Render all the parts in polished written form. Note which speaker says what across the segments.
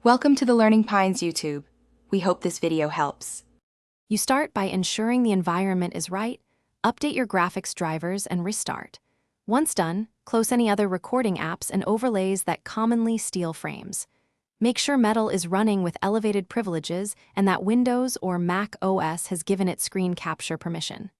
Speaker 1: Welcome to the Learning Pines YouTube. We hope this video helps.
Speaker 2: You start by ensuring the environment is right, update your graphics drivers, and restart. Once done, close any other recording apps and overlays that commonly steal frames. Make sure Metal is running with elevated privileges and that Windows or Mac OS has given it screen capture permission.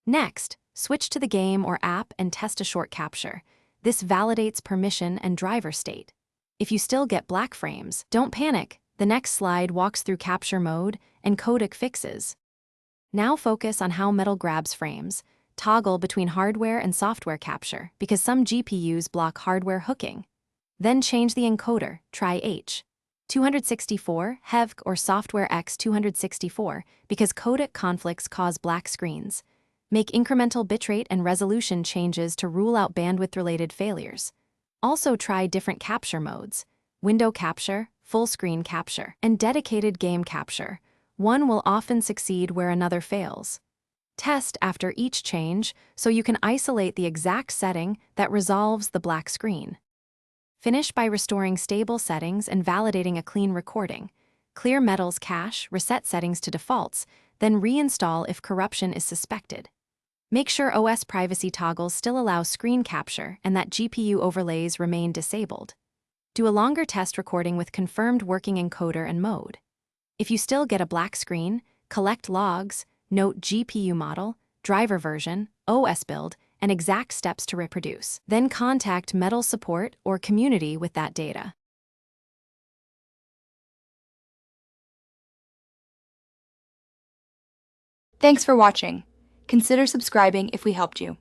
Speaker 2: Next, switch to the game or app and test a short capture. This validates permission and driver state. If you still get black frames, don't panic. The next slide walks through capture mode and codec fixes. Now focus on how Metal grabs frames. Toggle between hardware and software capture because some GPUs block hardware hooking. Then change the encoder, try H264, HEVC or Software X264 because codec conflicts cause black screens. Make incremental bitrate and resolution changes to rule out bandwidth-related failures. Also try different capture modes: window capture, full screen capture, and dedicated game capture. One will often succeed where another fails. Test after each change so you can isolate the exact setting that resolves the black screen. Finish by restoring stable settings and validating a clean recording. Clear Metal's cache, reset settings to defaults, then reinstall if corruption is suspected. Make sure OS privacy toggles still allow screen capture and that GPU overlays remain disabled. Do a longer test recording with confirmed working encoder and mode. If you still get a black screen, collect logs, note GPU model, driver version, OS build, and exact steps to reproduce. Then contact Metal support or community with that data.
Speaker 1: Thanks for watching. Consider subscribing if we helped you.